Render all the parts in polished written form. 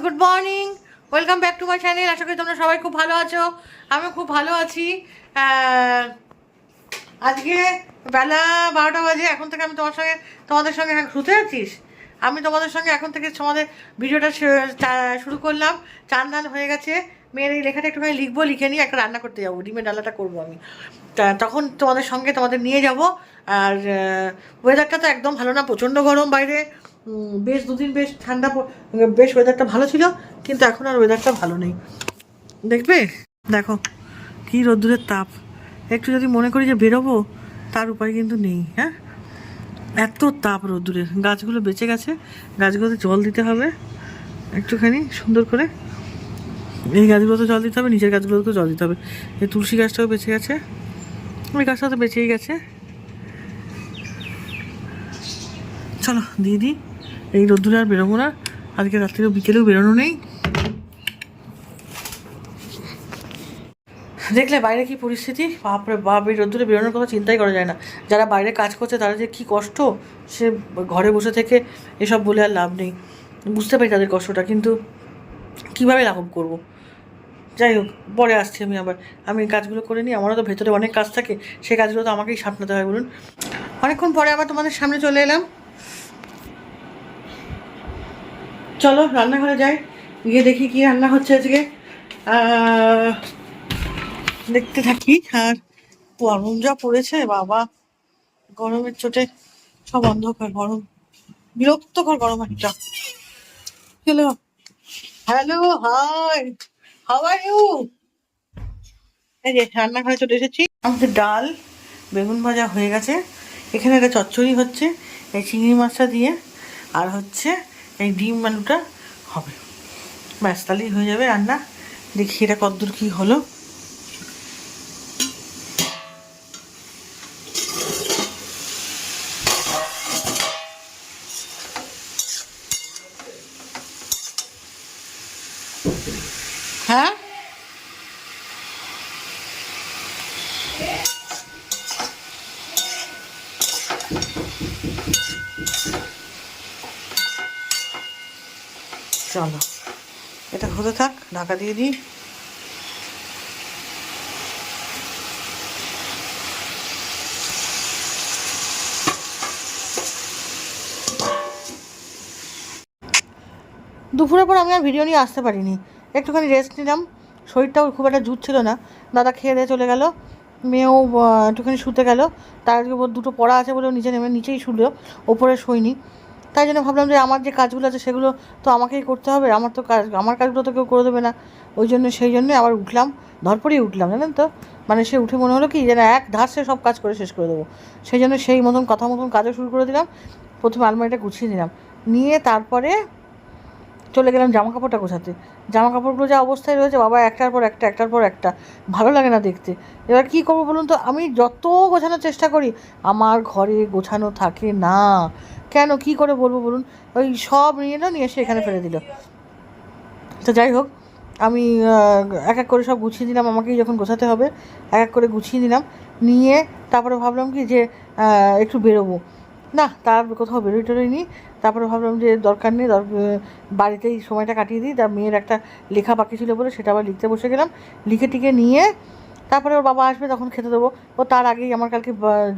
Good morning, welcome back to my channel. আশা করি তোমরা সবাই খুব ভালো আছো। আমি খুব ভালো আছি। আজকে বেলা 12টা বাজে। এখন থেকে আমি তোমাদের সঙ্গে শুতে আছিস, আমি তোমাদের সঙ্গে এখন থেকে তোমাদের ভিডিওটা শুরু করলাম। চান ধান হয়ে গেছে, মেয়ের এই লেখাটা একটুখানি লিখবো, লিখে নিয়ে একটা রান্না করতে যাবো, ডিমের ডালাটা করবো আমি। তখন তোমাদের সঙ্গে তোমাদের নিয়ে যাব। আর ওয়েদারটা তো একদম ভালো না, প্রচণ্ড গরম বাইরে। বেশ দুদিন বেশ ঠান্ডা, বেশ ওয়েদারটা ভালো ছিল, কিন্তু এখন আর ওয়েদারটা ভালো নেই। দেখবে, দেখো কী রোদ্দুরের তাপ। একটু যদি মনে করি যে বেরোবো, তার উপায় কিন্তু নেই। হ্যাঁ, এত তাপ রোদ্দুরের। গাছগুলো বেঁচে গেছে, গাছগুলোতে জল দিতে হবে একটুখানি সুন্দর করে। এই গাছগুলোতে জল দিতে হবে, নিচের গাছগুলোতেও জল দিতে হবে। এই তুলসী গাছটাও বেঁচে গেছে, ওই গাছটা তো বেঁচেই গেছে। চলো দিয়ে দিই, এই রোদ্দুরে আর বেরোবো না। আজকে রাত্রিও বিকেলেও বেরোনো নেই। দেখলে বাইরে কি পরিস্থিতি, বাপরে বাপ, এই রোদ্দুরে বেরোনোর কথা চিন্তাই করা যায় না। যারা বাইরে কাজ করছে তারা যে কী কষ্ট, সে ঘরে বসে থেকে এসব বলে আর লাভ নেই। বুঝতে পারি তাদের কষ্টটা, কিন্তু কীভাবে লাঘব করবো। যাই হোক, পরে আসছি আমি কাজগুলো করে নিই। আমারও তো ভেতরে অনেক কাজ থাকে, সেই কাজগুলো তো আমাকেই সামলাতে হয় বলুন। অনেকক্ষণ পরে আবার তোমাদের সামনে চলে এলাম। চলো রান্নাঘরে যাই, গিয়ে দেখি কি রান্না হচ্ছে আজকে, দেখতে থাকি। আর গরম যা পড়েছে বাবা, গরমের চোটে সব অন্ধকার, গরম, বিরক্তকর গরম একটা। Hello hello, hi, how are you? এই যে রান্নাঘরে চলে এসেছি। আমাদের ডাল বেগুন ভাজা হয়ে গেছে, এখানে একটা চচ্চড়ি হচ্ছে এই চিংড়ি মাছটা দিয়ে, আর হচ্ছে এই ডিম আলুটা হবে। ব্যাস, তাহলেই হয়ে যাবে রান্না। দেখি এটা কতদূর কী হলো। হ্যাঁ, চলো এটা হতে থাক, ঢাকা দিয়ে দিই। দুপুরের পর আমি আর ভিডিও নিয়ে আসতে পারিনি, একটুখানি রেস্ট নিলাম। শরীরটাও খুব একটা জুত ছিল না। দাদা খেয়ে দিয়ে চলে গেল, মেয়েও একটুখানি শুতে গেল। তার আজকে দুটো পড়া আছে বলেও নিচেই শুলো, ওপরে শোয়নি। তাই জন্য ভাবলাম যে আমার যে কাজগুলো আছে সেগুলো তো আমাকেই করতে হবে, আমার কাজগুলো তো কেউ করে দেবে না। সেই জন্যে আবার উঠলাম, ধরপড়েই উঠলাম, জানেন তো। মানে সে উঠে মনে হলো কি যেন এক ধার সব কাজ করে শেষ করে দেবো। সেই জন্য সেই মতন কথা মতন কাজও শুরু করে দিলাম। প্রথমে আলমারিটা গুছিয়ে নিলাম, নিয়ে তারপরে চলে গেলাম জামা কাপড়টা গোছাতে। জামা কাপড়গুলো যা অবস্থায় রয়েছে বাবা, একটার পর একটা, ভালো লাগে না দেখতে। এবার কী করবো বলুন তো, আমি যত গোছানোর চেষ্টা করি আমার ঘরে গোছানো থাকে না। কেন, কি করে বলবো বলুন। ওই সব নিয়ে এলো, নিয়ে এসে এখানে ফেলে দিল। তো যাই হোক, আমি এক এক করে সব গুছিয়ে দিলাম, আমাকেই যখন গোছাতে হবে এক এক করে গুছিয়ে নিলাম। নিয়ে তারপরে ভাবলাম কি যে একটু বেরোবো না, তার কোথাও টেরোইনি। তারপরে ভাবলাম যে দরকার নেই, বাড়িতেই সময়টা কাটিয়ে দিই। তার মেয়ের একটা লেখা বাকি ছিল বলে সেটা আবার লিখতে বসে গেলাম। লিখে টিকে নিয়ে তারপরে ওর বাবা আসবে, তখন খেতে দেবো। ও তার আগেই আমার কালকে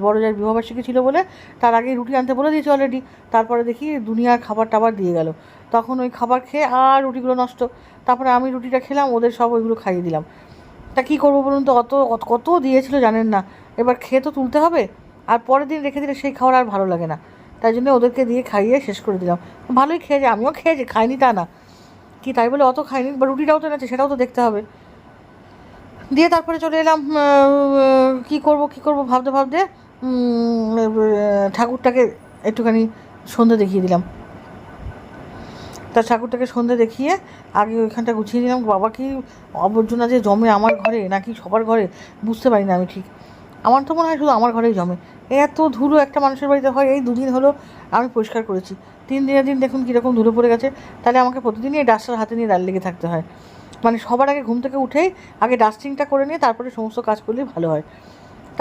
বড় যার বিবাহবার্ষিকী ছিল বলে তার আগেই রুটি আনতে বলে দিয়েছে অলরেডি। তারপরে দেখি দুনিয়ার খাবার টাবার দিয়ে গেল, তখন ওই খাবার খেয়ে আর রুটিগুলো নষ্ট। তারপরে আমি রুটিটা খেলাম, ওদের সব ওইগুলো খাইয়ে দিলাম। তা কী করবো বলুন তো, কত দিয়েছিল জানেন না। এবার খেয়ে তো তুলতে হবে, আর পরের দিন রেখে দিলে সেই খাবার আর ভালো লাগে না। তাই জন্য ওদেরকে দিয়ে খাইয়ে শেষ করে দিলাম। ভালোই খেয়েছে, আমিও খেয়েছি, খাইনি তা না, কি তাই বলে অত খাইনি। বা রুটিটাও তো এনেছে, সেটাও তো দেখতে হবে। দিয়ে তারপরে চলে এলাম, কী করবো ভাবতে ভাবতে ঠাকুরটাকে একটুখানি সন্ধে দেখিয়ে দিলাম। তার ঠাকুরটাকে সন্ধে দেখিয়ে আগে ওইখানটা গুছিয়ে নিলাম। বাবা, কি আবর্জনা যে জমে আমার ঘরে, নাকি সবার ঘরে বুঝতে পারি না আমি ঠিক। আমার তো মনে হয় শুধু আমার ঘরেই জমে। এত ধুলো একটা মানুষের বাড়িতে হয়। এই দুদিন হলো আমি পরিষ্কার করেছি, 3 দিনের দিন দেখুন কীরকম ধুলো পড়ে গেছে। তাহলে আমাকে প্রতিদিনই এই ডাস্টার হাতে নিয়ে লেগে থাকতে হয়। মানে সবার আগে ঘুম থেকে উঠেই আগে ডাস্টিংটা করে নিয়ে তারপরে সমস্ত কাজ করলেই ভালো হয়।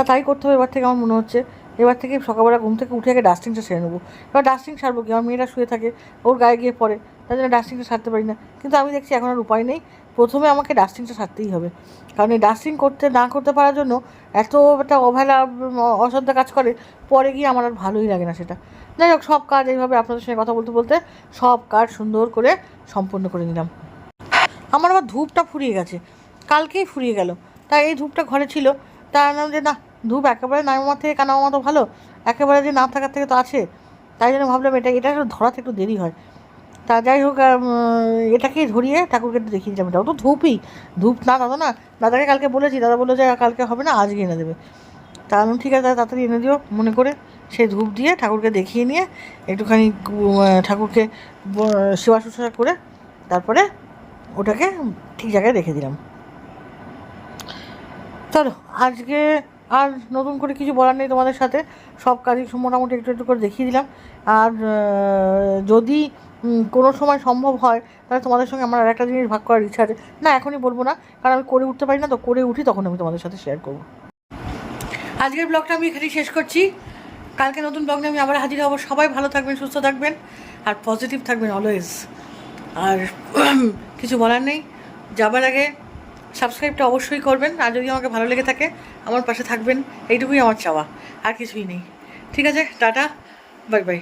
তাই করতে হবে এবার থেকে, আমার মনে হচ্ছে। এবার থেকে সকালবেলা ঘুম থেকে উঠে আগে ডাস্টিংটা সেরে নেবো। এবার ডাস্টিং সারবো কি, আমার মেয়েরা শুয়ে থাকে, ওর গায়ে গিয়ে পড়ে। তার জন্য ডাস্টিংটা সারতে পারি না। কিন্তু আমি দেখছি এখন আর উপায় নেই, প্রথমে আমাকে ডাস্টিংটা সারতেই হবে, কারণ এই ডাস্টিং না করতে পারার জন্য এত একটা অবহেলা অশ্রদ্ধা কাজ করে, পরে গিয়ে আমার আর ভালোই লাগে না সেটা। যাই হোক, সব কাজ এইভাবে আপনাদের সঙ্গে কথা বলতে বলতে সব কাজ সুন্দর করে সম্পন্ন করে নিলাম। আমার আবার ধূপটা ফুরিয়ে গেছে, কালকেই ফুরিয়ে গেল। তাই এই ধূপটা ঘরে ছিল, তা আনলাম যে না, ধূপ একেবারে নামার থেকে কানামামা তো ভালো, একেবারে যে না থাকার থেকে তো আছে। তাই জন্য ভাবলাম এটা ধরাতে একটু দেরি হয়। তা যাই হোক, এটাকেই ধরিয়ে ঠাকুরকে একটু দেখিয়ে দিলাম। এটাও তো ধূপ না দাদা, না দাদাকে কালকে বলেছি, দাদা বললো যে কালকে হবে না, আজকে এনে দেবে। তা আমি ঠিক আছে, তাড়াতাড়ি এনে দিও মনে করে সেই ধূপ দিয়ে ঠাকুরকে দেখিয়ে নিয়ে একটুখানি ঠাকুরকে সেবা শুশ্রূষা করে তারপরে ওটাকে ঠিক জায়গায় রেখে দিলাম। চলো, আজকে আর নতুন করে কিছু বলার নেই তোমাদের সাথে, সব কাজই মোটামুটি একটু একটু করে দেখিয়ে দিলাম। আর যদি কোনো সময় সম্ভব হয় তাহলে তোমাদের সঙ্গে আমার আর একটা জিনিস ভাগ করার ইচ্ছা আছে। না, এখনই বলবো না, কারণ আমি করে উঠতে পারি না, তো করে উঠি তখন আমি তোমাদের সাথে শেয়ার করবো। আজকের ব্লগটা আমি এখানেই শেষ করছি, কালকে নতুন ব্লগ নিয়ে আমি আবার হাজির হব। সবাই ভালো থাকবেন, সুস্থ থাকবেন আর পজিটিভ থাকবেন অলওয়েজ। আর কিছু বলার নেই, যাবার আগে সাবস্ক্রাইবটা অবশ্যই করবেন, আর যদি আমাকে ভালো লেগে থাকে আমার পাশে থাকবেন, এইটুকুই আমার চাওয়া, আর কিছুই নেই। ঠিক আছে, টাটা, বাই বাই।